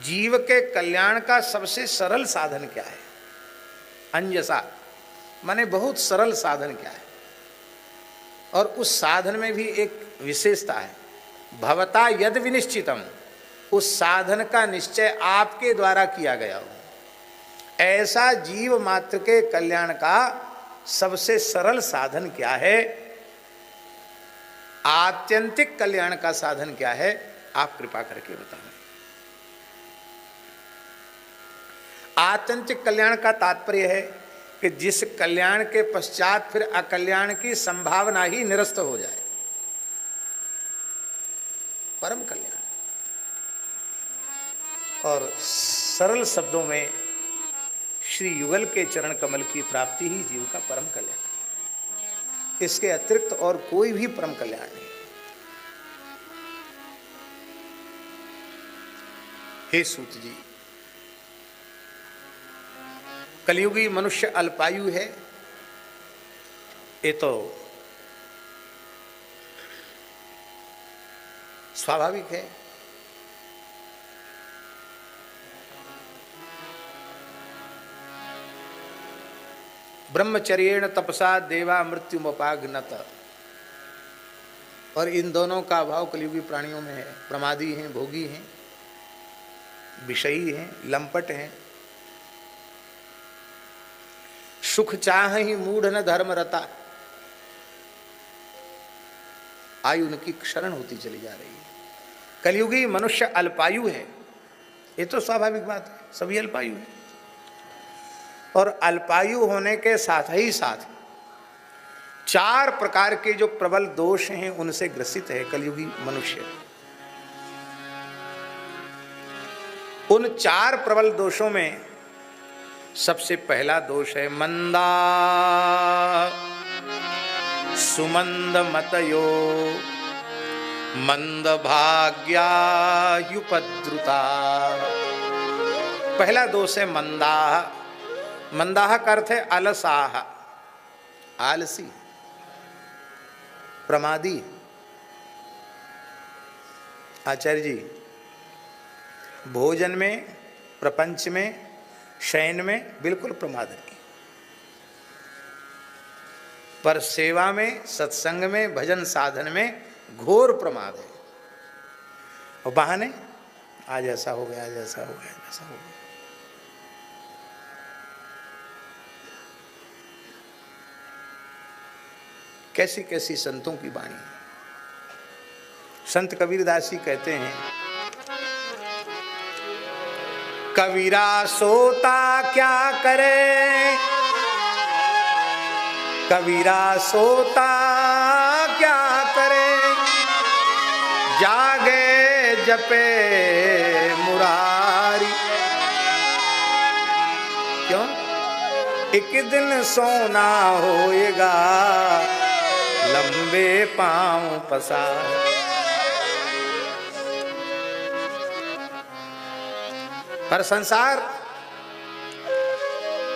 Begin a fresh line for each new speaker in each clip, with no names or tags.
जीव के कल्याण का सबसे सरल साधन क्या है? अंजसा माने बहुत सरल साधन क्या है? और उस साधन में भी एक विशेषता है, भवता यद विनिश्चितम, उस साधन का निश्चय आपके द्वारा किया गया हो। ऐसा जीव मात्र के कल्याण का सबसे सरल साधन क्या है? आत्यंतिक कल्याण का साधन क्या है? आप कृपा करके बताएं। आत्यंतिक कल्याण का तात्पर्य है कि जिस कल्याण के पश्चात फिर अकल्याण की संभावना ही निरस्त हो जाए, परम कल्याण। और सरल शब्दों में श्री युगल के चरण कमल की प्राप्ति ही जीव का परम कल्याण, इसके अतिरिक्त और कोई भी परम कल्याण नहीं। हे सूत जी, कलियुगी मनुष्य अल्पायु है, ये तो स्वाभाविक है। ब्रह्मचर्येण तपसा देवा मृत्युमुपागनत, और इन दोनों का अभाव कलियुगी प्राणियों में है। प्रमादी हैं, भोगी हैं, विषयी हैं, लंपट हैं। सुख चाह ही मूढ़ न धर्म रता, आयु उनकी क्षरण होती चली जा रही है। कलियुगी मनुष्य अल्पायु है, ये तो स्वाभाविक बात है, सभी अल्पायु है। और अल्पायु होने के साथ ही साथ 4 प्रकार के जो प्रबल दोष हैं उनसे ग्रसित है कलियुगी मनुष्य। उन 4 प्रबल दोषों में सबसे पहला दोष है मंदा सुमंद मतयो मंद भाग्यायुपद्रुता। पहला दोष है मंदाह। मंदाह का अर्थ है अलसाह, आलसी, प्रमादी। आचार्य जी, भोजन में, प्रपंच में, शयन में बिल्कुल प्रमाद नहीं, पर सेवा में, सत्संग में, भजन साधन में घोर प्रमाद है। और बहाने, आज ऐसा हो गया, आज ऐसा हो गया, ऐसा हो गया। कैसी कैसी संतों की वाणी। संत कबीरदास जी कहते हैं, कबीरा सोता क्या करे, कबीरा सोता क्या करे, जागे जपे मुरारी। क्यों? एक दिन सोना होएगा, लंबे पांव पसार। पर संसार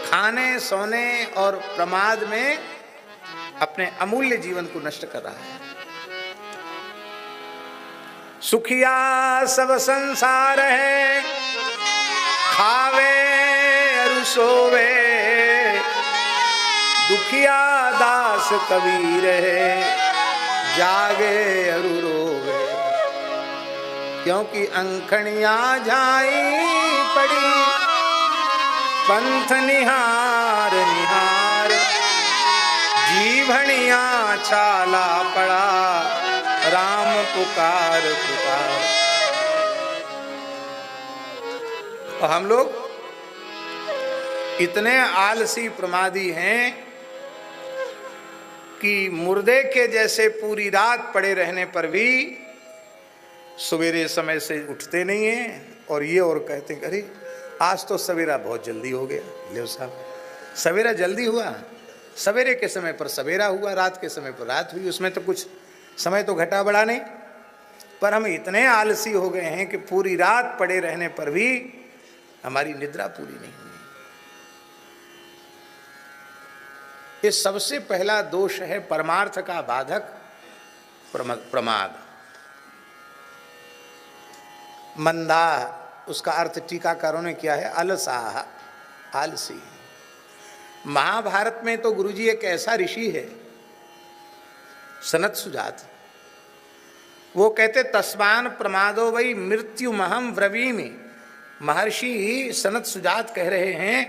खाने, सोने और प्रमाद में अपने अमूल्य जीवन को नष्ट कर रहा है। सुखिया सब संसार है, खावे और सोवे, दुखिया दास कबीर है, जागे और रोवे। क्योंकि अंखड़ियां झाई पड़ी, पंथ निहार निहार, जीवनिया छाला पड़ा, राम पुकार पुकार। और हम लोग इतने आलसी प्रमादी हैं कि मुर्दे के जैसे पूरी रात पड़े रहने पर भी सवेरे समय से उठते नहीं हैं। और ये और कहते हैं, अरे आज तो सवेरा बहुत जल्दी हो गया। ले साहब, सवेरा जल्दी हुआ, सवेरे के समय पर सवेरा हुआ, रात के समय पर रात हुई, उसमें तो कुछ समय तो घटा बढ़ा नहीं। पर हम इतने आलसी हो गए हैं कि पूरी रात पड़े रहने पर भी हमारी निद्रा पूरी नहीं हुई। ये सबसे पहला दोष है परमार्थ का बाधक प्रमाद। मंदा, उसका अर्थ टीकाकारों ने किया है अलसाह, आलसी। महाभारत में तो गुरुजी एक ऐसा ऋषि है सनत सुजात, वो कहते तस्मान प्रमादो वही मृत्यु महम ब्रवीमि। महर्षि सनत सुजात कह रहे हैं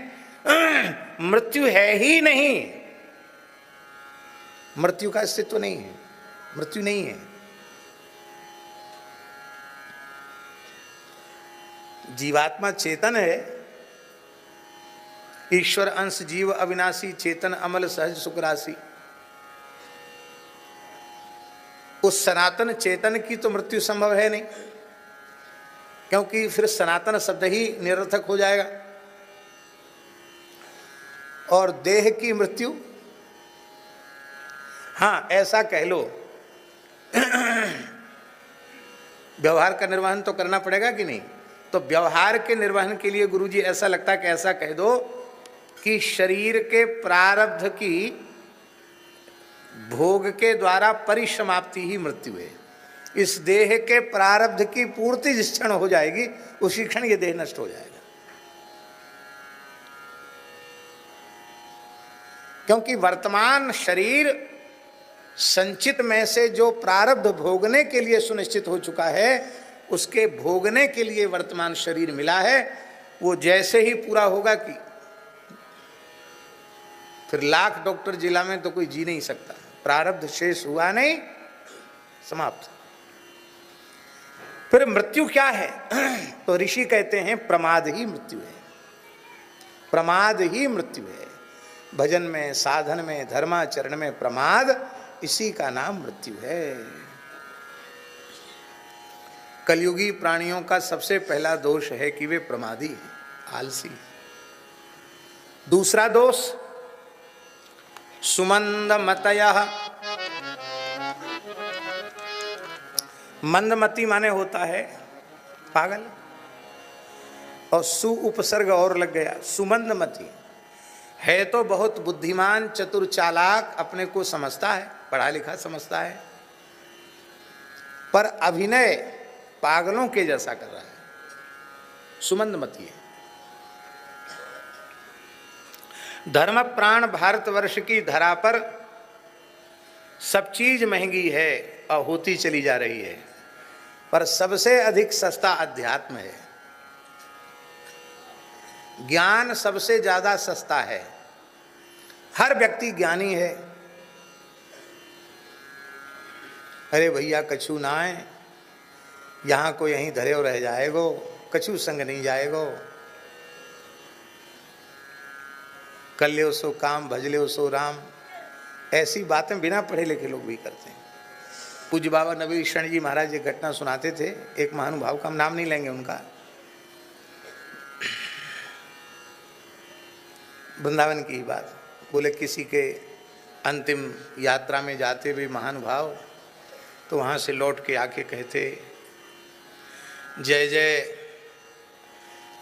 मृत्यु है ही नहीं, मृत्यु का अस्तित्व नहीं है, मृत्यु नहीं है। जीवात्मा चेतन है, ईश्वर अंश जीव अविनाशी चेतन अमल सहज सुखराशि। उस सनातन चेतन की तो मृत्यु संभव है नहीं, क्योंकि फिर सनातन शब्द ही निरर्थक हो जाएगा। और देह की मृत्यु, हाँ ऐसा कह लो व्यवहार का निर्वहन तो करना पड़ेगा कि नहीं, तो व्यवहार के निर्वहन के लिए गुरुजी ऐसा लगता है कि ऐसा कह दो कि शरीर के प्रारब्ध की भोग के द्वारा परिसमाप्ति ही मृत्यु है। इस देह के प्रारब्ध की पूर्ति जिस क्षण हो जाएगी उसी क्षण ये देह नष्ट हो जाएगा। क्योंकि वर्तमान शरीर संचित में से जो प्रारब्ध भोगने के लिए सुनिश्चित हो चुका है, उसके भोगने के लिए वर्तमान शरीर मिला है, वो जैसे ही पूरा होगा कि फिर लाख डॉक्टर जिला में तो कोई जी नहीं सकता, प्रारब्ध शेष हुआ नहीं, समाप्त। फिर मृत्यु क्या है तो ऋषि कहते हैं प्रमाद ही मृत्यु है, प्रमाद ही मृत्यु है। भजन में, साधन में, धर्माचरण में प्रमाद, इसी का नाम मृत्यु है। कलयुगी प्राणियों का सबसे पहला दोष है कि वे प्रमादी हैं, आलसी। दूसरा दोष सुमंदमतयः। मंदमती माने होता है पागल, और सु उपसर्ग और लग गया, सुमंदमती है तो बहुत बुद्धिमान चतुर चालाक, अपने को समझता है, पढ़ा लिखा समझता है, पर अभिनय पागलों के जैसा कर रहा है, सुमंदमती है। धर्म प्राण भारतवर्ष की धरा पर सब चीज महंगी है और होती चली जा रही है, पर सबसे अधिक सस्ता अध्यात्म है। ज्ञान सबसे ज्यादा सस्ता है, हर व्यक्ति ज्ञानी है। अरे भैया कछु ना है, यहाँ को यहीं धरे रह जाएगो, कछु संग नहीं जाएगो, कर ले सो काम भज ले सो राम। ऐसी बातें बिना पढ़े लिखे लोग भी करते हैं। पूज्य बाबा नबी शरण जी महाराज एक घटना सुनाते थे, एक महानुभाव का हम नाम नहीं लेंगे उनका, वृंदावन की बात। बोले किसी के अंतिम यात्रा में जाते हुए महानुभाव, तो वहाँ से लौट के आके कहते, जय जय,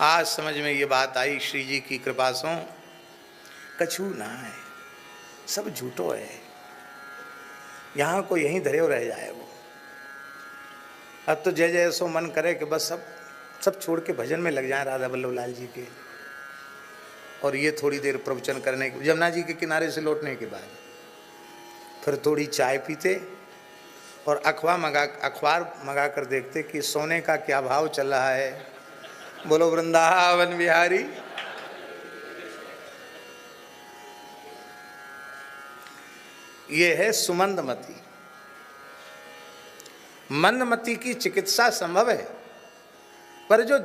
आज समझ में ये बात आई श्री जी की कृपा से, कछु ना है, सब झूठो है, यहाँ को यहीं धरे रह जाए वो। अब तो जय जय सो मन करे कि बस सब छोड़ के भजन में लग जाए राधा वल्लभ लाल जी के, और ये थोड़ी देर प्रवचन करने के, यमुना जी के किनारे से लौटने के बाद फिर थोड़ी चाय पीते और अखबार मंगा कर देखते कि सोने का क्या भाव चल रहा है। बोलो वृंदावन बिहारी। ये है सुमंदमती। मंदमती की चिकित्सा संभव है, पर जो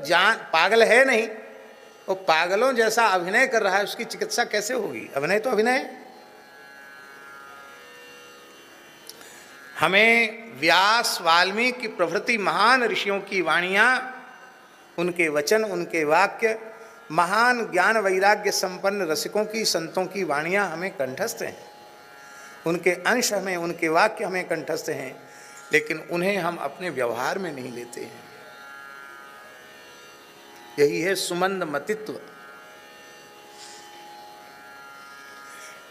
पागल है नहीं, वो पागलों जैसा अभिनय कर रहा है, उसकी चिकित्सा कैसे होगी? अभिनय तो अभिनय है। हमें व्यास वाल्मीकि प्रभृति महान ऋषियों की वाणियाँ, उनके वचन, उनके वाक्य, महान ज्ञान वैराग्य संपन्न रसिकों की, संतों की वाणियाँ हमें कंठस्थ हैं, उनके अंश हमें, उनके वाक्य हमें कंठस्थ हैं, लेकिन उन्हें हम अपने व्यवहार में नहीं लेते हैं। यही है सुमंदमतित्व।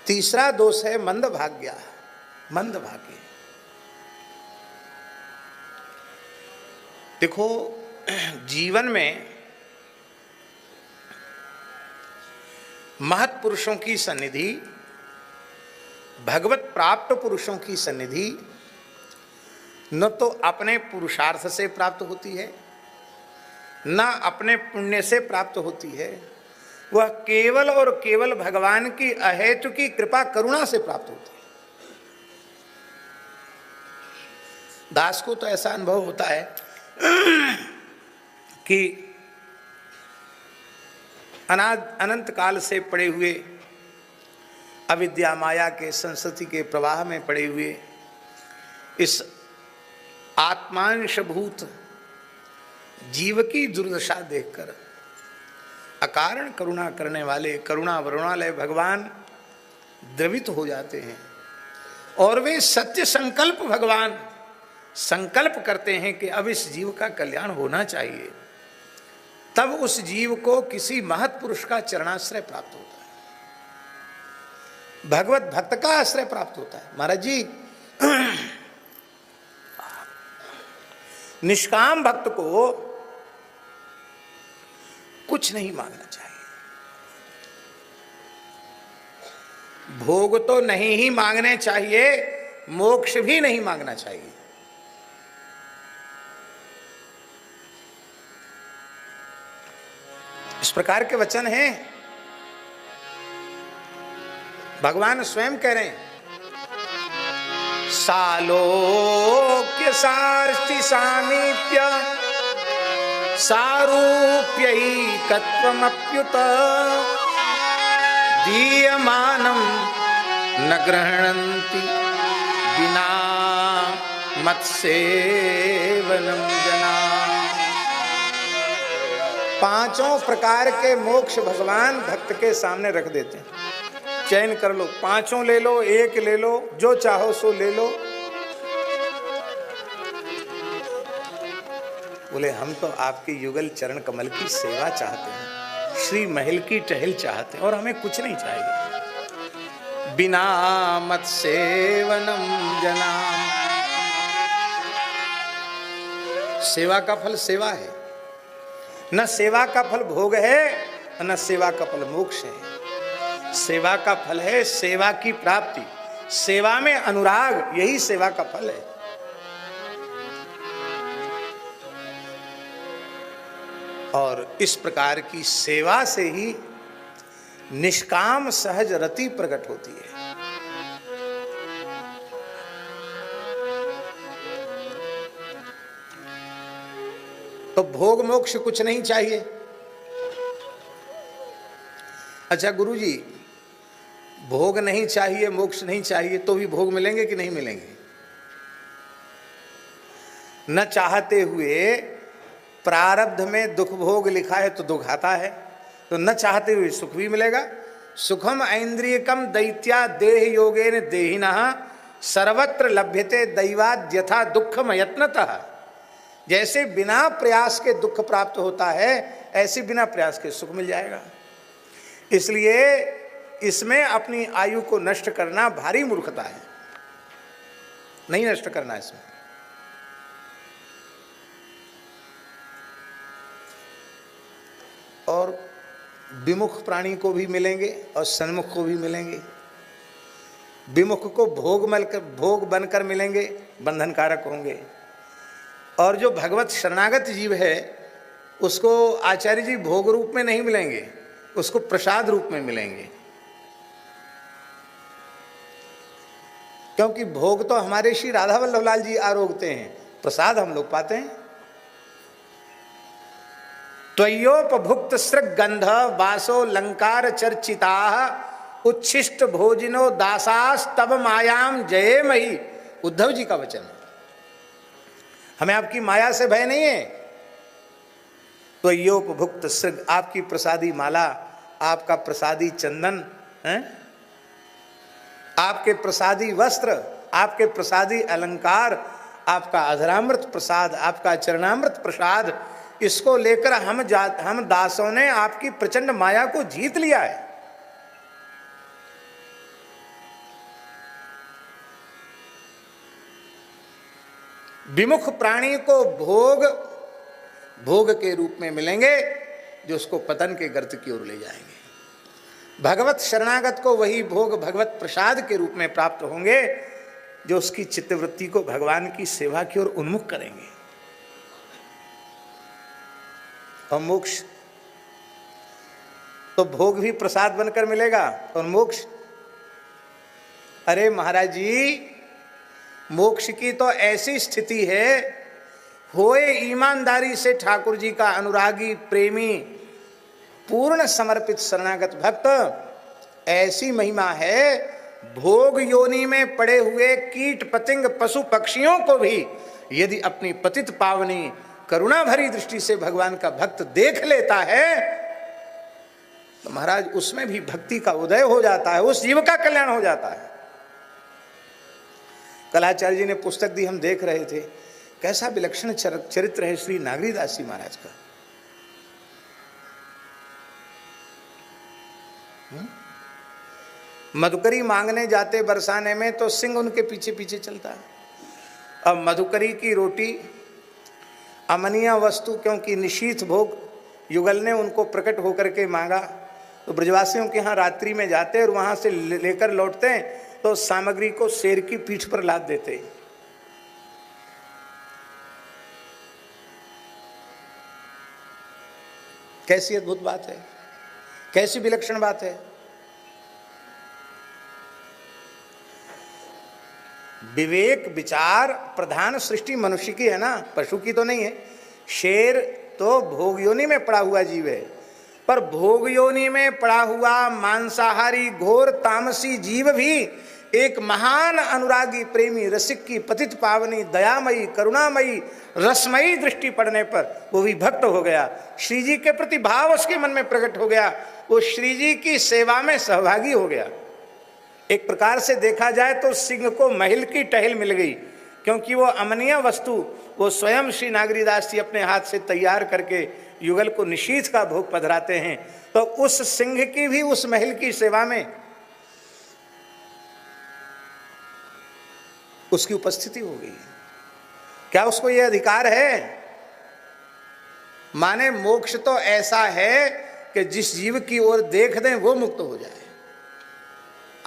तीसरा दोष है मंदभाग्य। मंदभाग्य, देखो जीवन में महत् पुरुषों की सन्निधि, भगवत प्राप्त पुरुषों की सन्निधि न तो अपने पुरुषार्थ से प्राप्त होती है, न अपने पुण्य से प्राप्त होती है, वह केवल और केवल भगवान की अहेतु की कृपा करुणा से प्राप्त होती है। दास को तो ऐसा अनुभव होता है कि अनंत काल से पड़े हुए अविद्या माया के संस्कृति के प्रवाह में पड़े हुए इस आत्मांशभूत जीव की दुर्दशा देखकर अकारण करुणा करने वाले करुणा वरुणालय भगवान द्रवित हो जाते हैं और वे सत्य संकल्प भगवान संकल्प करते हैं कि अब इस जीव का कल्याण होना चाहिए। तब उस जीव को किसी महत् पुरुष का चरणाश्रय प्राप्त होता है, भगवत भक्त का आश्रय प्राप्त होता है। महाराज जी, निष्काम भक्त को कुछ नहीं मांगना चाहिए, भोग तो नहीं ही मांगने चाहिए, मोक्ष भी नहीं मांगना चाहिए। इस प्रकार के वचन हैं, भगवान स्वयं कह रहे हैं, सालोक्य सार्ष्टि सामीप्य सारूप्यैकत्वमप्युत दीयमानं न गृह्णन्ति विना मत्सेवनं जना। पांचों प्रकार के मोक्ष भगवान भक्त के सामने रख देते हैं। चयन कर लो, पांचों ले लो, एक ले लो, जो चाहो सो ले लो। बोले हम तो आपके युगल चरण कमल की सेवा चाहते हैं, श्री महल की टहल चाहते हैं और हमें कुछ नहीं चाहिए। बिना मत सेवनम जना। सेवा का फल सेवा है, न सेवा का फल भोग है, न सेवा का फल मोक्ष है। सेवा का फल है सेवा की प्राप्ति, सेवा में अनुराग, यही सेवा का फल है। और इस प्रकार की सेवा से ही निष्काम सहज रति प्रकट होती है। तो भोग मोक्ष कुछ नहीं चाहिए। अच्छा गुरुजी, भोग नहीं चाहिए, मोक्ष नहीं चाहिए, तो भी भोग मिलेंगे कि नहीं मिलेंगे? न चाहते हुए प्रारब्ध में दुख भोग लिखा है तो दुख आता है, तो न चाहते हुए सुख भी मिलेगा। सुखम ऐन्द्रियकम दैत्या देह योगेन देहिनः सर्वत्र लभ्यते दैवाद यथा दुखम यत्नतः। जैसे बिना प्रयास के दुख प्राप्त होता है, ऐसे बिना प्रयास के सुख मिल जाएगा। इसलिए इसमें अपनी आयु को नष्ट करना भारी मूर्खता है, नहीं नष्ट करना इसमें। और विमुख प्राणी को भी मिलेंगे और सन्मुख को भी मिलेंगे। विमुख को भोग बनकर मिलेंगे, बंधनकारक होंगे। और जो भगवत शरणागत जीव है उसको आचार्य जी भोग रूप में नहीं मिलेंगे, उसको प्रसाद रूप में मिलेंगे। क्योंकि भोग तो हमारे श्री राधा वल्लभ लाल जी आरोगते हैं, प्रसाद हम लोग पाते हैं। त्वयोपभुक्त सृगंध वासो लंकार चर्चिता उच्छिष्ट भोजिनो दासास्तव मायाम जये मही। उद्धव जी का वचन है। हमें आपकी माया से भय नहीं है। त्वयोपभुक्त सृग, आपकी प्रसादी माला, आपका प्रसादी चंदन है, आपके प्रसादी वस्त्र, आपके प्रसादी अलंकार, आपका अधरामृत प्रसाद, आपका चरणामृत प्रसाद, इसको लेकर हम दासों ने आपकी प्रचंड माया को जीत लिया है। विमुख प्राणी को भोग के रूप में मिलेंगे जो उसको पतन के गर्त की ओर ले जाएंगे। भगवत शरणागत को वही भोग भगवत प्रसाद के रूप में प्राप्त होंगे जो उसकी चित्तवृत्ति को भगवान की सेवा की ओर उन्मुख करेंगे। और मोक्ष तो भोग भी प्रसाद बनकर मिलेगा, और मोक्ष, अरे महाराज जी, मोक्ष की तो ऐसी स्थिति है, होए ईमानदारी से ठाकुर जी का अनुरागी प्रेमी पूर्ण समर्पित शरणागत भक्त, ऐसी महिमा है, भोग योनि में पड़े हुए कीट पतंग पशु पक्षियों को भी यदि अपनी पतित पावनी करुणा भरी दृष्टि से भगवान का भक्त देख लेता है तो महाराज उसमें भी भक्ति का उदय हो जाता है, उस जीव का कल्याण हो जाता है। कलाचार्य जी ने पुस्तक दी, हम देख रहे थे, कैसा विलक्षण चरित्र है श्री नागरीदास जी महाराज का। मधुकरी मांगने जाते बरसाने में तो सिंह उनके पीछे पीछे चलता है। अब मधुकरी की रोटी अमनीय वस्तु, क्योंकि निशीथ भोग युगल ने उनको प्रकट होकर के मांगा, तो ब्रजवासियों के यहाँ रात्रि में जाते और वहां से लेकर लौटते हैं तो सामग्री को शेर की पीठ पर लाद देते। कैसी अद्भुत बात है, कैसी विलक्षण बात है। विवेक विचार प्रधान सृष्टि मनुष्य की है ना, पशु की तो नहीं है। शेर तो भोग योनि में पड़ा हुआ जीव है, पर भोग योनि में पड़ा हुआ मांसाहारी घोर तामसी जीव भी एक महान अनुरागी प्रेमी रसिक की पतित पावनी दयामयी करुणामयी रसमयी दृष्टि पड़ने पर वो भी भक्त हो गया, श्री जी के प्रति भाव उसके मन में प्रकट हो गया, वो श्री जी की सेवा में सहभागी हो गया। एक प्रकार से देखा जाए तो सिंह को महल की टहल मिल गई, क्योंकि वो अमनीय वस्तु वो स्वयं श्री नागरीदास जी अपने हाथ से तैयार करके युगल को निशीथ का भोग पधराते हैं, तो उस सिंह की भी उस महल की सेवा में उसकी उपस्थिति हो गई। क्या उसको यह अधिकार है? माने मोक्ष तो ऐसा है कि जिस जीव की ओर देख दें वो मुक्त हो जाए।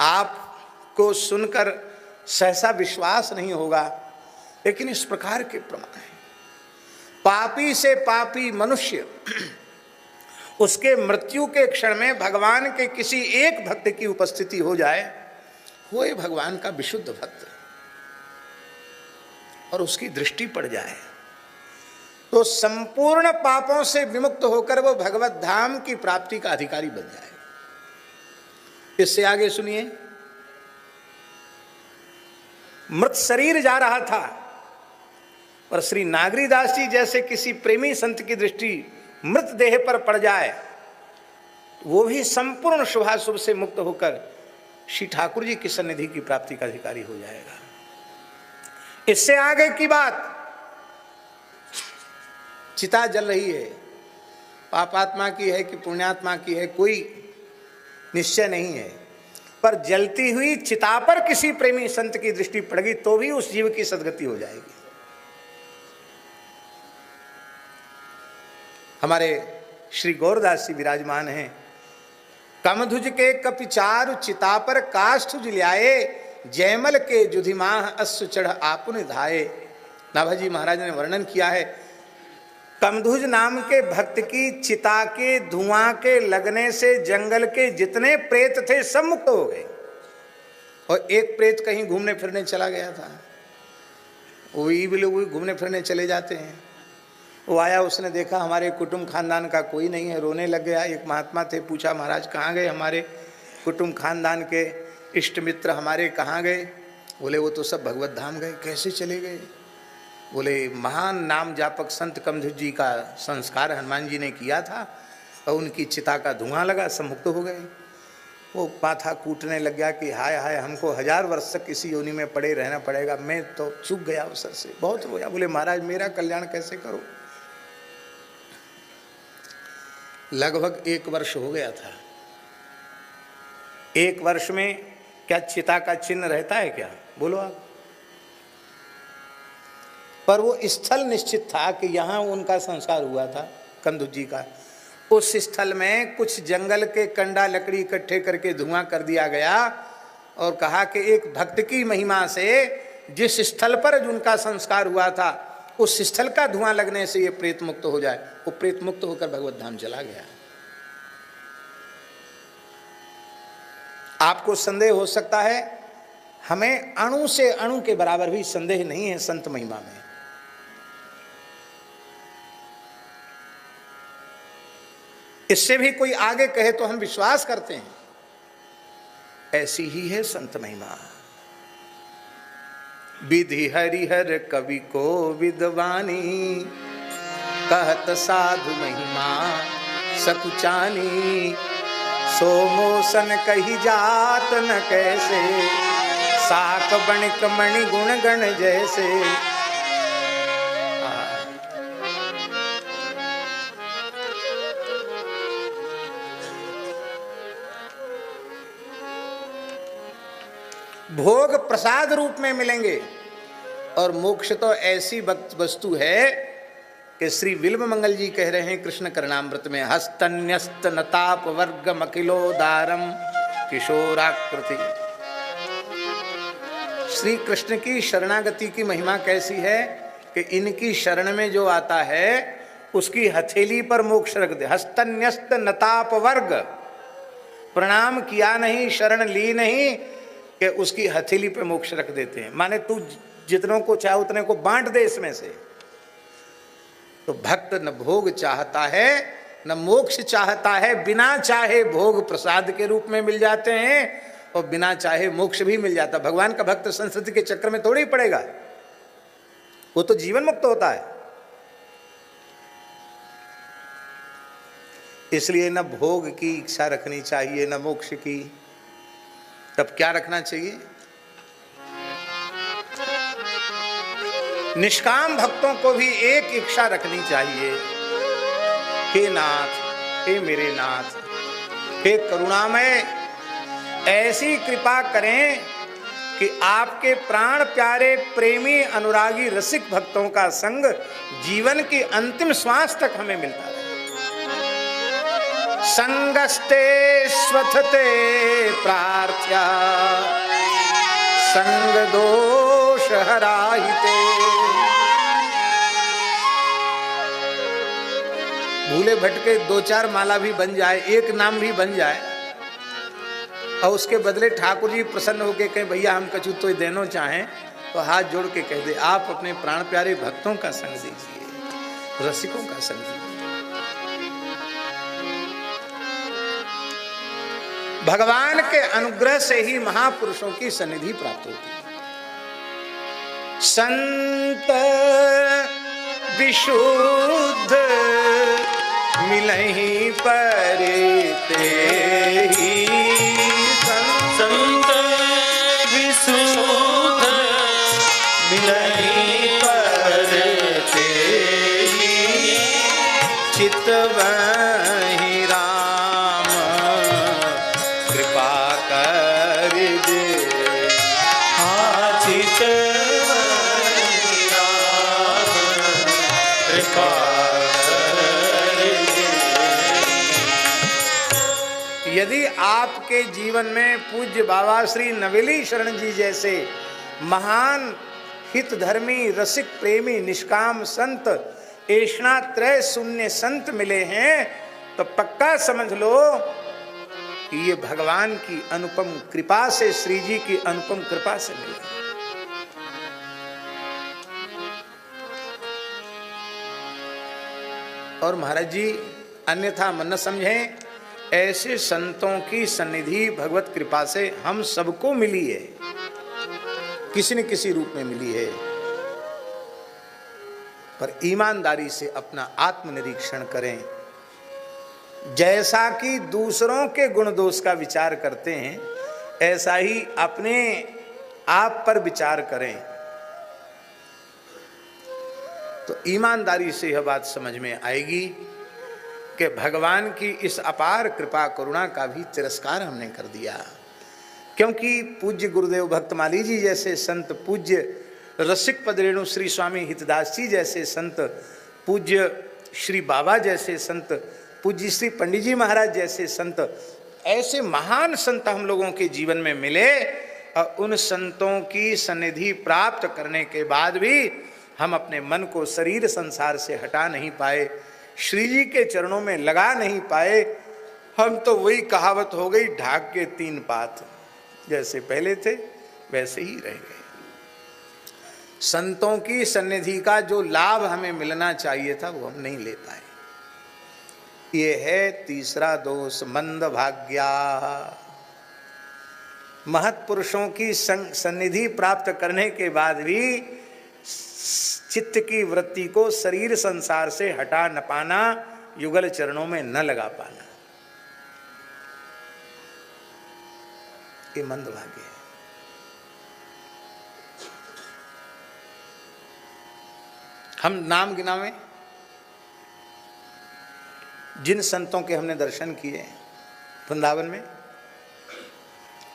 आपको सुनकर सहसा विश्वास नहीं होगा, लेकिन इस प्रकार के प्रमाण हैं। पापी से पापी मनुष्य उसके मृत्यु के क्षण में भगवान के किसी एक भक्त की उपस्थिति हो जाए, वो भगवान का विशुद्ध भक्त, और उसकी दृष्टि पड़ जाए तो संपूर्ण पापों से विमुक्त होकर वो भगवत धाम की प्राप्ति का अधिकारी बन जाए। इससे आगे सुनिए, मृत शरीर जा रहा था और श्री नागरीदास जी जैसे किसी प्रेमी संत की दृष्टि मृत देह पर पड़ जाए, वो भी संपूर्ण शुभाशुभ से मुक्त होकर श्री ठाकुर जी की सन्निधि की प्राप्ति का अधिकारी हो जाएगा। इससे आगे की बात, चिता जल रही है, पापात्मा की है कि पुण्यात्मा की है कोई निश्चय नहीं है, पर जलती हुई चिता पर किसी प्रेमी संत की दृष्टि पड़ गई तो भी उस जीव की सद्गति हो जाएगी। हमारे श्री गौरदास जी विराजमान हैं, कमधुज के कपिचारु चिता पर काष्ठ जुलियाए, जयमल के जुधिमाह अश्व चढ़ आपुन धाये। नाभाजी महाराज ने वर्णन किया है, कमधुज नाम के भक्त की चिता के धुआं के लगने से जंगल के जितने प्रेत थे सब मुक्त हो गए, और एक प्रेत कहीं घूमने फिरने चला गया था। वही भी लोग घूमने फिरने चले जाते हैं। वो आया, उसने देखा हमारे कुटुंब खानदान का कोई नहीं है, रोने लग गया। एक महात्मा थे, पूछा महाराज कहाँ गए हमारे कुटुंब खानदान के इष्ट मित्र, हमारे कहाँ गए? बोले वो तो सब भगवत धाम गए। कैसे चले गए? बोले महान नाम जापक संत कमधुज जी का संस्कार हनुमान जी ने किया था और उनकी चिता का धुआं लगा, सब मुक्त हो गए। वो माथा कूटने लग गया कि हाय हाय, हमको 1000 वर्ष तक इसी योनि में पड़े रहना पड़ेगा, मैं तो चूक गया अवसर से, बहुत रोया। बोले महाराज मेरा कल्याण कैसे करो? लगभग 1 वर्ष हो गया था। 1 वर्ष में क्या चिता का चिन्ह रहता है क्या? बोलो आप। पर वो स्थल निश्चित था कि यहाँ उनका संस्कार हुआ था कमधुज जी का, उस स्थल में कुछ जंगल के कंडा लकड़ी इकट्ठे करके धुआं कर दिया गया और कहा कि एक भक्त की महिमा से जिस स्थल पर उनका संस्कार हुआ था उस स्थल का धुआं लगने से ये प्रेत मुक्त हो जाए। वो प्रेत मुक्त होकर भगवत धाम चला गया। आपको संदेह हो सकता है, हमें अणु से अणु के बराबर भी संदेह नहीं है संत महिमा में। इससे भी कोई आगे कहे तो हम विश्वास करते हैं। ऐसी ही है संत महिमा। विधि हरिहर कवि को विद्वानी, कहत साधु महिमा सकुचानी। सोमोसन कही जात न कैसे, साक बणिक मणि गुण गण जैसे। भोग प्रसाद रूप में मिलेंगे और मोक्ष तो ऐसी वस्तु है कि श्री विल्व मंगल जी कह रहे हैं कृष्ण करणामृत में, हस्तन्यस्त नताप वर्ग मकिलोदारम किशोराकृति। श्री कृष्ण की शरणागति की महिमा कैसी है कि इनकी शरण में जो आता है उसकी हथेली पर मोक्ष रख दे। हस्तन्यस्त नताप वर्ग, प्रणाम किया नहीं, शरण ली नहीं कि उसकी हथेली पे मोक्ष रख देते हैं। माने तू जितनों को चाहे उतने को बांट दे इसमें से। तो भक्त न भोग चाहता है न मोक्ष चाहता है, बिना चाहे भोग प्रसाद के रूप में मिल जाते हैं और बिना चाहे मोक्ष भी मिल जाता। भगवान का भक्त संस्कृति के चक्कर में थोड़ी पड़ेगा, वो तो जीवन मुक्त होता है। इसलिए न भोग की इच्छा रखनी चाहिए न मोक्ष की। तब क्या रखना चाहिए? निष्काम भक्तों को भी एक इच्छा रखनी चाहिए, हे नाथ, हे मेरे नाथ, हे करुणामय, ऐसी कृपा करें कि आपके प्राण प्यारे प्रेमी अनुरागी रसिक भक्तों का संग जीवन की अंतिम श्वास तक हमें मिलता है। संगस्ते स्वथते प्रार्थ्या, संग दोष हराहिते। भूले भटके दो चार माला भी बन जाए, एक नाम भी बन जाए और उसके बदले ठाकुर जी प्रसन्न होकर कहें भैया हम कछु तो देनो चाहें, तो हाथ जोड़ के कह दे आप अपने प्राण प्यारे भक्तों का संग दीजिए, रसिकों का संग दीजिए। भगवान के अनुग्रह से ही महापुरुषों की सन्निधि प्राप्त होती है। संत विशुद्ध मिलहि परते ही, संत विशुद्ध मिलहि परते ही, चितवहि राम कृपा कर दे। चितवहि राम कृपा यदि आपके जीवन में पूज्य बाबा श्री नवेली शरण जी जैसे महान हितधर्मी रसिक प्रेमी निष्काम संत ऐष्णात्रय शून्य संत मिले हैं तो पक्का समझ लो कि ये भगवान की अनुपम कृपा से, श्री जी की अनुपम कृपा से मिले। और महाराज जी अन्यथा मन न समझें, ऐसे संतों की सन्निधि भगवत कृपा से हम सबको मिली है, किसी न किसी रूप में मिली है। पर ईमानदारी से अपना आत्मनिरीक्षण करें। जैसा कि दूसरों के गुण दोष का विचार करते हैं ऐसा ही अपने आप पर विचार करें। तो ईमानदारी से यह बात समझ में आएगी कि भगवान की इस अपार कृपा करुणा का भी तिरस्कार हमने कर दिया, क्योंकि पूज्य गुरुदेव भक्तमाली जी जैसे संत, पूज्य रसिक पद रेणु श्री स्वामी हितदास जी जैसे संत, पूज्य श्री बाबा जैसे संत पूज्य श्री पंडित जी महाराज जैसे संत, ऐसे महान संत हम लोगों के जीवन में मिले, और उन संतों की सन्निधि प्राप्त करने के बाद भी हम अपने मन को शरीर संसार से हटा नहीं पाए, श्री जी के चरणों में लगा नहीं पाए। हम तो वही कहावत हो गई, ढाक के तीन पात, जैसे पहले थे वैसे ही रह गए। संतों की सन्निधि का जो लाभ हमें मिलना चाहिए था वो हम नहीं ले पाए। ये है तीसरा दोष, मंद भाग्या। महत्पुरुषों की सन्निधि प्राप्त करने के बाद भी चित्त की वृत्ति को शरीर संसार से हटा न पाना, युगल चरणों में न लगा पाना, ये मंद भाग्य है। हम नाम गिनावें जिन संतों के हमने दर्शन किए वृंदावन में,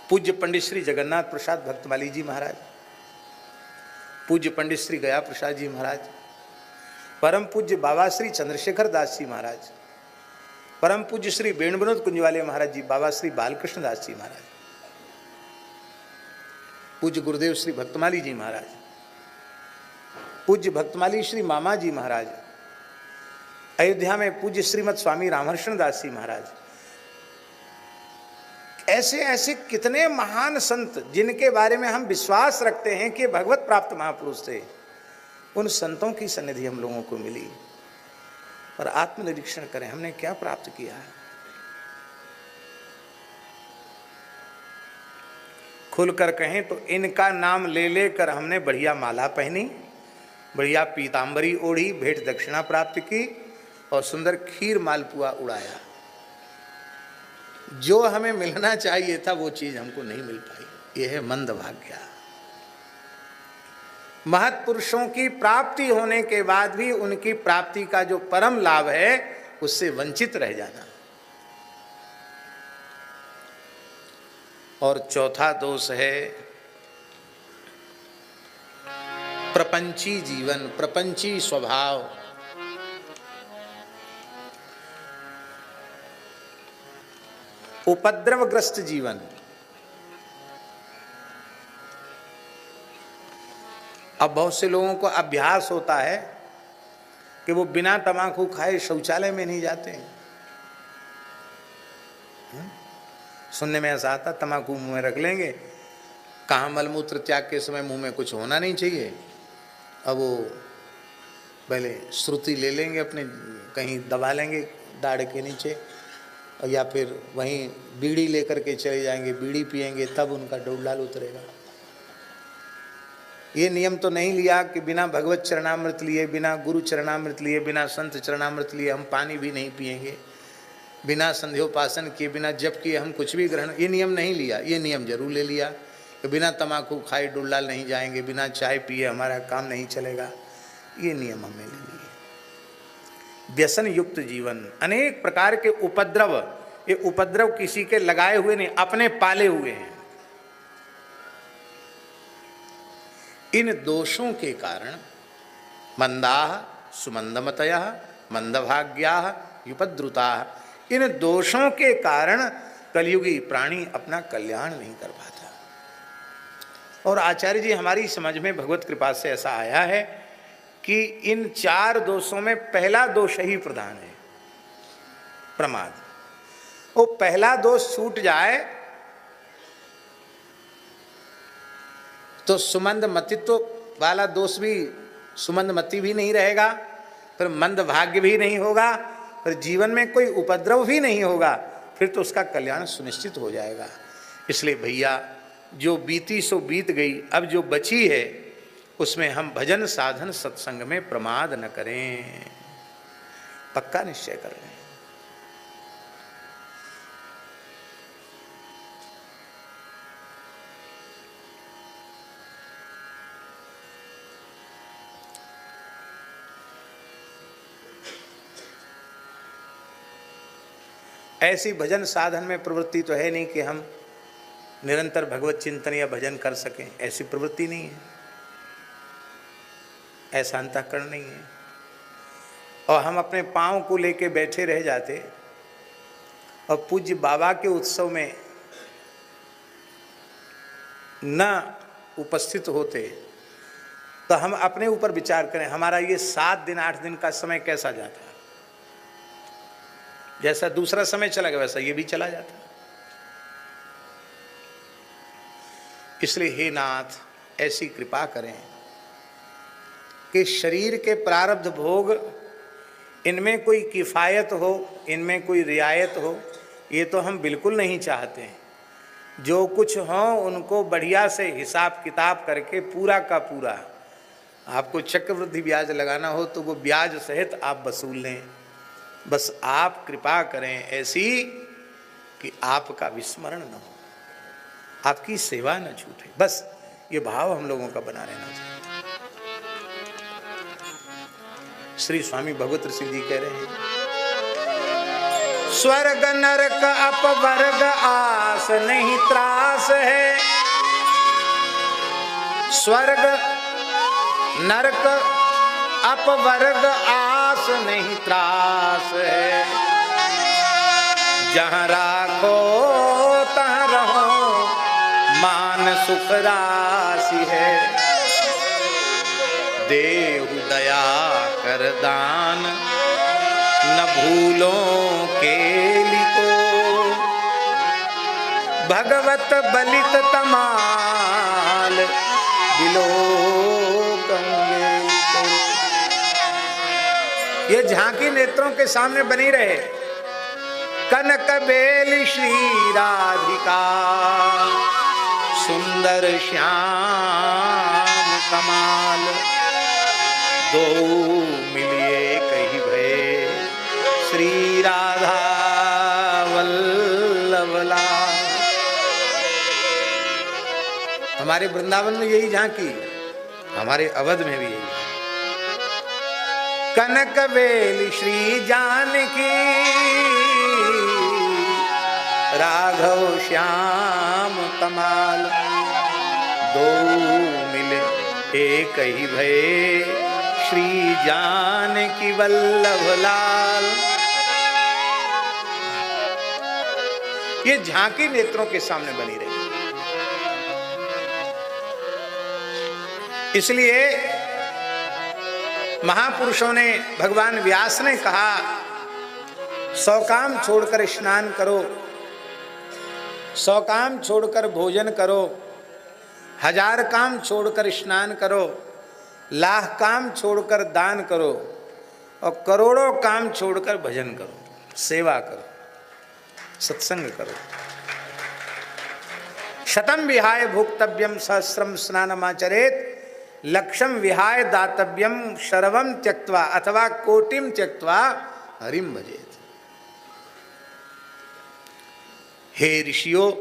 पूज्य पंडित श्री जगन्नाथ प्रसाद भक्तमाली जी महाराज, पूज्य पंडित श्री गया प्रसाद जी महाराज, परम पूज्य बाबा श्री चंद्रशेखर दास जी महाराज, परम पूज्य श्री वेणु विनोद कुंजवाले महाराज जी, बाबा श्री बालकृष्ण दास जी महाराज, पूज्य गुरुदेव श्री भक्तमाली जी महाराज, पूज्य भक्तमाली श्री मामा जी महाराज, अयोध्या में पूज्य श्रीमद स्वामी रामहर्षण दास जी महाराज, ऐसे ऐसे कितने महान संत जिनके बारे में हम विश्वास रखते हैं कि भगवत प्राप्त महापुरुष थे, उन संतों की सन्निधि हम लोगों को मिली। और आत्मनिरीक्षण करें, हमने क्या प्राप्त किया है। खुलकर कहें तो इनका नाम ले लेकर हमने बढ़िया माला पहनी, बढ़िया पीतांबरी ओढ़ी, भेंट दक्षिणा प्राप्त की और सुंदर खीर मालपुआ उड़ाया। जो हमें मिलना चाहिए था वो चीज हमको नहीं मिल पाई, यह है मंद भाग्य। महत्पुरुषों की प्राप्ति होने के बाद भी उनकी प्राप्ति का जो परम लाभ है उससे वंचित रह जाना। और चौथा दोष है प्रपंची जीवन, प्रपंची स्वभाव। उपद्रवग्रस्त जीवन। अब बहुत से लोगों को अभ्यास होता है कि वो बिना तम्बाकू खाए शौचालय में नहीं जाते हैं। सुनने में ऐसा आता, तम्बाकू मुंह में रख लेंगे, कहाँ मलमूत्र त्याग के समय मुंह में कुछ होना नहीं चाहिए, अब वो पहले श्रुति ले लेंगे, अपने कहीं दबा लेंगे दाढ़ के नीचे, या फिर वहीं बीड़ी लेकर के चले जाएंगे, बीड़ी पिएंगे, तब उनका डोलाल उतरेगा। ये नियम तो नहीं लिया कि बिना भगवत चरणामृत लिए, बिना गुरु चरणामृत लिए, बिना संत चरणामृत लिए हम पानी भी नहीं पिएंगे, बिना संध्योपासन किए, बिना जप किए हम कुछ भी ग्रहण, ये नियम नहीं लिया। ये नियम जरूर ले लिया कि बिना तम्बाकू खाए डोलाल नहीं जाएंगे, बिना चाय पिए हमारा काम नहीं चलेगा। ये नियम हमें ले लिए। व्यसन युक्त जीवन, अनेक प्रकार के उपद्रव, ये उपद्रव किसी के लगाए हुए नहीं, अपने पाले हुए हैं। इन दोषों के कारण मंदाः सुमंदमतयः मंदभाग्याः युपद्रुताः, इन दोषों के कारण कलयुगी प्राणी अपना कल्याण नहीं कर पाता। और आचार्य जी हमारी समझ में भगवत कृपा से ऐसा आया है कि इन चार दोषों में पहला दोष ही प्रधान है, प्रमाद। वो पहला दोष छूट जाए तो सुमंद मतित्व वाला दोष भी, सुमंद मति भी नहीं रहेगा, फिर मंद भाग्य भी नहीं होगा, फिर जीवन में कोई उपद्रव भी नहीं होगा, फिर तो उसका कल्याण सुनिश्चित हो जाएगा। इसलिए भैया, जो बीती सो बीत गई, अब जो बची है उसमें हम भजन साधन सत्संग में प्रमाद न करें, पक्का निश्चय कर लें। ऐसी भजन साधन में प्रवृत्ति तो है नहीं कि हम निरंतर भगवत चिंतन या भजन कर सकें, ऐसी प्रवृत्ति नहीं है, ऐसा अंतःकरण नहीं है। और हम अपने पाँव को लेके बैठे रह जाते और पूज्य बाबा के उत्सव में न उपस्थित होते, तो हम अपने ऊपर विचार करें, हमारा ये 7 दिन 8 दिन का समय कैसा जाता। जैसा दूसरा समय चला गया वैसा ये भी चला जाता। इसलिए हे नाथ, ऐसी कृपा करें कि शरीर के प्रारब्ध भोग, इनमें कोई किफ़ायत हो, इनमें कोई रियायत हो, ये तो हम बिल्कुल नहीं चाहते हैं। जो कुछ हो उनको बढ़िया से हिसाब किताब करके पूरा का पूरा, आपको चक्रवृद्धि ब्याज लगाना हो तो वो ब्याज सहित आप वसूल लें। बस आप कृपा करें ऐसी कि आपका विस्मरण न हो, आपकी सेवा न छूटे। बस ये भाव हम लोगों का बना रहना चाहिए। श्री स्वामी भगवत ऋषि जी कह रहे हैं, स्वर्ग नरक अपवर्ग आस नहीं त्रास है। स्वर्ग नरक अपवर्ग आस नहीं त्रास है। जहाँ राखो तहाँ रहो, मान सुख राशि है। देहु दया कर दान, न भूलो केली को। भगवत बलित तमाल बिलोकंगे। ये झांकी नेत्रों के सामने बनी रहे। कनक बेली श्री राधिका, सुंदर श्याम कमाल। दो मिलिए कही भय, श्री राधा वल्लभ लाल। हमारे वृंदावन में यही झांकी, हमारे अवध में भी यही। कनक बेली श्री जानकी, राघव श्याम कमाल। दो मिले एक ही भय, श्री जानकी वल्लभ लाल। ये झांकी नेत्रों के सामने बनी रही। इसलिए महापुरुषों ने, भगवान व्यास ने कहा, 100 काम छोड़कर स्नान करो, 100 काम छोड़कर भोजन करो, 1000 काम छोड़कर स्नान करो, 1,00,000 काम छोड़कर दान करो, और करोड़ों काम छोड़कर भजन करो, सेवा करो, सत्संग करो। शतम विहाय भोक्तव्यम सहस्रम स्नानमाचरेत, लक्षम विहाय दातव्यम शरवम त्यक्त्वा अथवा कोटिम त्यक्त्वा हरिम भजेत। हे ऋषियों,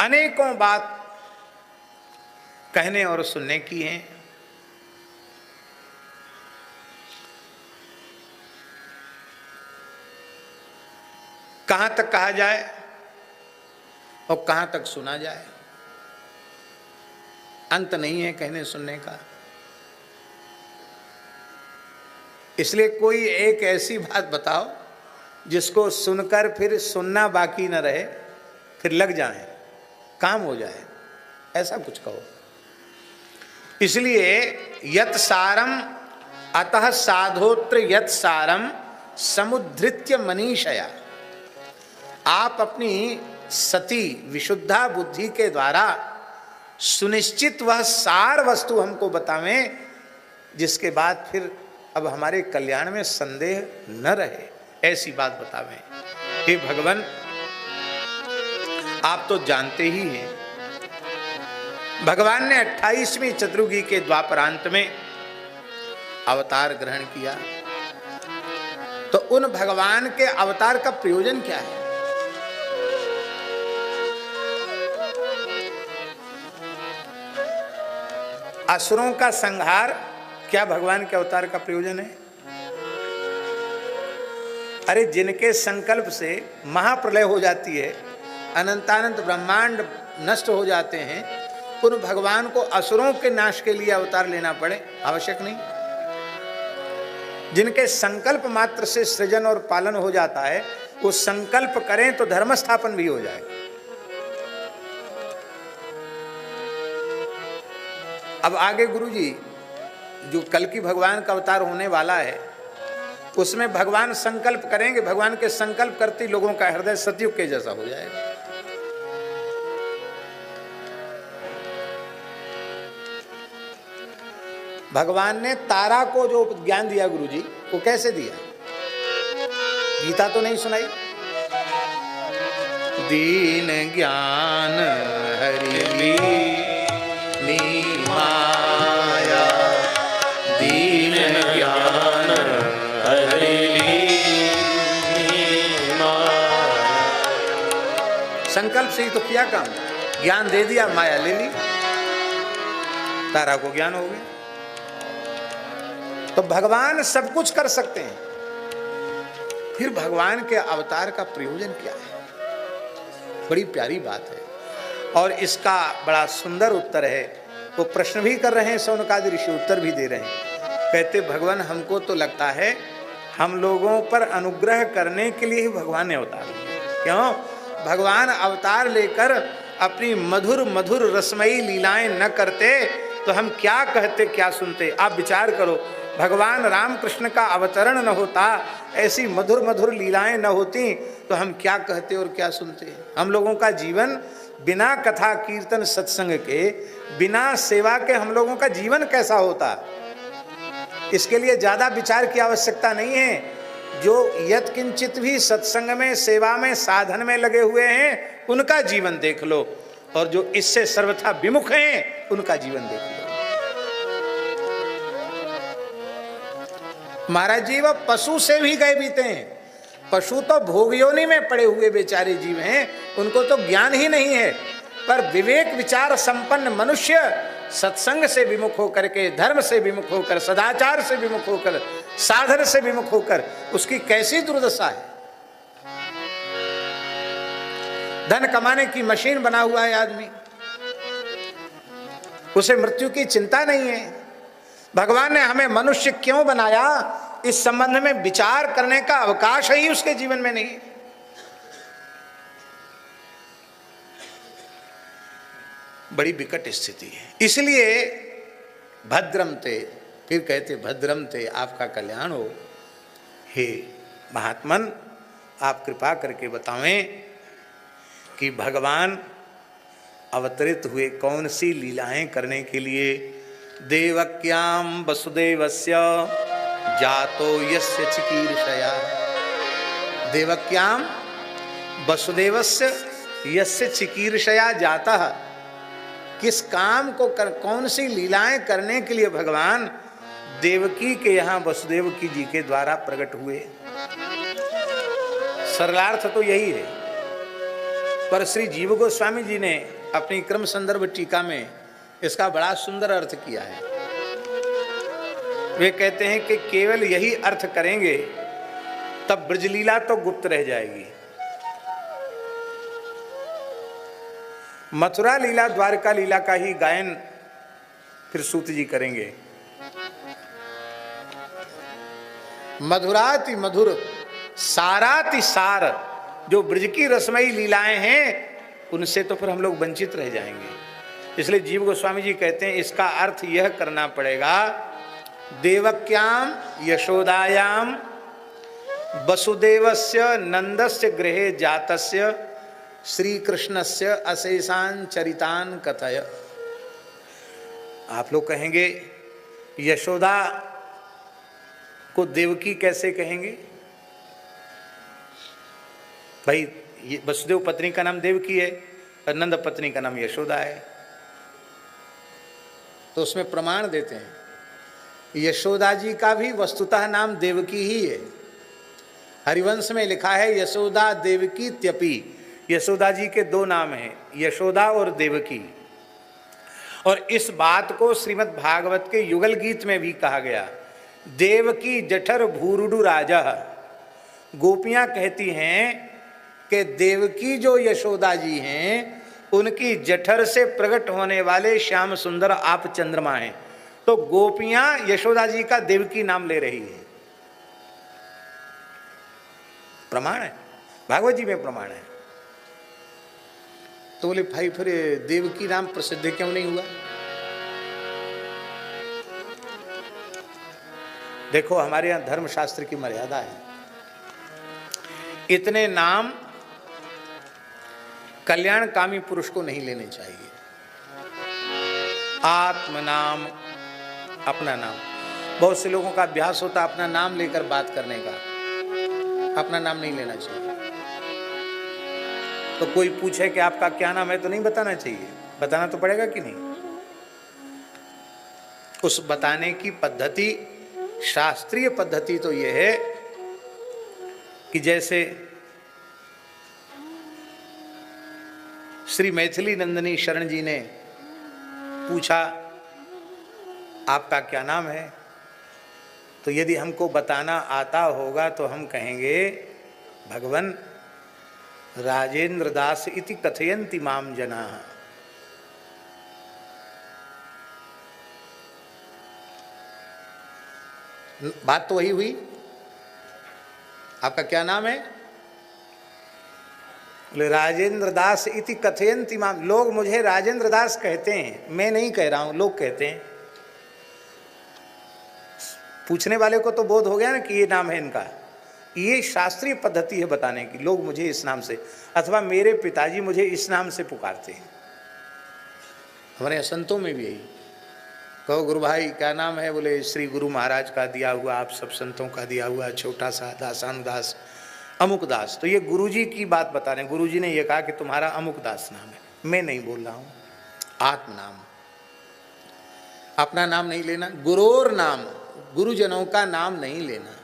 अनेकों बात कहने और सुनने की हैं। कहां तक कहा जाए और कहां तक सुना जाए, अंत नहीं है कहने सुनने का। इसलिए कोई एक ऐसी बात बताओ जिसको सुनकर फिर सुनना बाकी न रहे, फिर लग जाए, काम हो जाए, ऐसा कुछ कहो। इसलिए यत् सारम अतः साधोत्र यत् सारम समुद्धृत्य मनीषया, आप अपनी सती विशुद्धा बुद्धि के द्वारा सुनिश्चित वह सार वस्तु हमको बतावें, जिसके बाद फिर अब हमारे कल्याण में संदेह न रहे, ऐसी बात बतावें। हे भगवान, आप तो जानते ही हैं, भगवान ने 28वीं चतुर्युगी के द्वापरांत में अवतार ग्रहण किया, तो उन भगवान के अवतार का प्रयोजन क्या है? असुरों का संहार क्या भगवान के अवतार का प्रयोजन है? अरे जिनके संकल्प से महाप्रलय हो जाती है, अनंतानंत ब्रह्मांड नष्ट हो जाते हैं, उन भगवान को असुरों के नाश के लिए अवतार लेना पड़े, आवश्यक नहीं। जिनके संकल्प मात्र से सृजन और पालन हो जाता है, वो संकल्प करें तो धर्म स्थापन भी हो जाए। अब आगे गुरुजी जो कल की भगवान का अवतार होने वाला है, उसमें भगवान संकल्प करेंगे, भगवान के संकल्प करते लोगों का हृदय सतयुग के जैसा हो जाएगा। भगवान ने तारा को जो ज्ञान दिया गुरुजी, वो कैसे दिया? गीता तो नहीं सुनाई? दीन ज्ञान हरि माया, दीन ज्ञान हरि माया। संकल्प से ही तो किया काम, ज्ञान दे दिया, माया ले ली, तारा को ज्ञान हो गया। तो भगवान सब कुछ कर सकते हैं, फिर भगवान के अवतार का प्रयोजन क्या है? बड़ी प्यारी बात है और इसका बड़ा सुंदर उत्तर है। वो प्रश्न भी कर रहे हैं, शौनकादि ऋषि उत्तर भी दे रहे हैं। कहते भगवान हमको तो लगता है हम लोगों पर अनुग्रह करने के लिए ही भगवान ने अवतार लिया। क्यों? भगवान अवतार लेकर अपनी मधुर मधुर रसमयी लीलाएं न करते तो हम क्या कहते क्या सुनते? आप विचार करो, भगवान रामकृष्ण का अवतरण न होता, ऐसी मधुर मधुर लीलाएं न होती तो हम क्या कहते और क्या सुनते? हम लोगों का जीवन बिना कथा कीर्तन सत्संग के, बिना सेवा के हम लोगों का जीवन कैसा होता? इसके लिए ज्यादा विचार की आवश्यकता नहीं है। जो यत्किंचित भी सत्संग में, सेवा में, साधन में लगे हुए हैं, उनका जीवन देख लो, और जो इससे सर्वथा विमुख हैं उनका जीवन देख लो। महाराज जी वह पशु से भी गए बीते हैं। पशु तो भोग योनि में पड़े हुए बेचारे जीव हैं, उनको तो ज्ञान ही नहीं है। पर विवेक विचार संपन्न मनुष्य सत्संग से विमुख होकर के, धर्म से विमुख होकर, सदाचार से विमुख होकर, साधन से विमुख होकर, उसकी कैसी दुर्दशा है। धन कमाने की मशीन बना हुआ है आदमी, उसे मृत्यु की चिंता नहीं है। भगवान ने हमें मनुष्य क्यों बनाया, इस संबंध में विचार करने का अवकाश ही उसके जीवन में नहीं। बड़ी विकट स्थिति है। इसलिए भद्रम ते, फिर कहते भद्रम ते, आपका कल्याण हो। हे महात्मन, आप कृपा करके बतावें कि भगवान अवतरित हुए कौन सी लीलाएं करने के लिए। देवक्याम वसुदेवस्य जातो यस्य चिकीर्षया, देवक्याम वसुदेवस्य यस्य चिकीर्षया जातः, किस काम को कौन सी लीलाएं करने के लिए भगवान देवकी के यहाँ वसुदेव की जी के द्वारा प्रकट हुए। सरलार्थ तो यही है, पर श्री जीव गोस्वामी जी ने अपनी क्रम संदर्भ टीका में इसका बड़ा सुंदर अर्थ किया है। वे कहते हैं कि केवल यही अर्थ करेंगे तब ब्रजलीला तो गुप्त रह जाएगी। मथुरा लीला, द्वारका लीला का ही गायन फिर सूत जी करेंगे। मधुराति मधुर, साराति सार, जो ब्रज की रसमयी लीलाएं हैं उनसे तो फिर हम लोग वंचित रह जाएंगे। इसलिए जीव गोस्वामी जी कहते हैं इसका अर्थ यह करना पड़ेगा, देवक्याम यशोदायाम वसुदेवस्य नंदस्य गृहे जातस्य श्री कृष्णस्य अशेषान चरितान कथय। आप लोग कहेंगे यशोदा को देवकी कैसे कहेंगे? भाई ये वसुदेव पत्नी का नाम देवकी है और नंद पत्नी का नाम यशोदा है, तो उसमें प्रमाण देते हैं। यशोदा जी का भी वस्तुतः नाम देवकी ही है। हरिवंश में लिखा है यशोदा देवकी त्यपी। यशोदा जी के दो नाम हैं, यशोदा और देवकी। और इस बात को श्रीमद् भागवत के युगल गीत में भी कहा गया, देवकी जठर भूरुडु राजा। गोपियां कहती हैं कि देवकी जो यशोदा जी हैं उनकी जठर से प्रकट होने वाले श्याम सुंदर आप चंद्रमा हैं। तो गोपियां यशोदा जी का देवकी नाम ले रही है, प्रमाण है, भागवत जी में प्रमाण है। तो बोले भाई फिर देवकी नाम प्रसिद्ध क्यों नहीं हुआ? देखो हमारे यहां धर्मशास्त्र की मर्यादा है, इतने नाम कल्याणकामी पुरुष को नहीं लेने चाहिए। आत्म नाम, अपना नाम, बहुत से लोगों का अभ्यास होता है अपना नाम लेकर बात करने का, अपना नाम नहीं लेना चाहिए। तो कोई पूछे कि आपका क्या नाम है तो नहीं बताना चाहिए, बताना तो पड़ेगा कि नहीं। उस बताने की पद्धति, शास्त्रीय पद्धति तो यह है कि जैसे श्री मैथिली नंदिनी शरण जी ने पूछा आपका क्या नाम है, तो यदि हमको बताना आता होगा तो हम कहेंगे भगवन राजेंद्र दास इति कथयन्ति माम जनाः। बात तो वही हुई, आपका क्या नाम है? बोले राजेंद्र दास इति कथयन्ति माम। लोग मुझे राजेंद्र दास कहते हैं, मैं नहीं कह रहा हूं, लोग कहते हैं। पूछने वाले को तो बोध हो गया ना कि ये नाम है इनका। ये शास्त्रीय पद्धति है बताने की, लोग मुझे इस नाम से, अथवा मेरे पिताजी मुझे इस नाम से पुकारते हैं। हमारे संतों में भी यही, कहो गुरु भाई क्या नाम है? बोले श्री गुरु महाराज का दिया हुआ, आप सब संतों का दिया हुआ छोटा सा दासानुदास अमुक दास। तो ये गुरुजी की बात बता रहे हैं, गुरुजी ने ये कहा कि तुम्हारा अमुक दास नाम है, मैं नहीं बोल रहा हूं। आत्म नाम, अपना नाम नहीं लेना, गुरोर नाम, गुरुजनों का नाम नहीं लेना।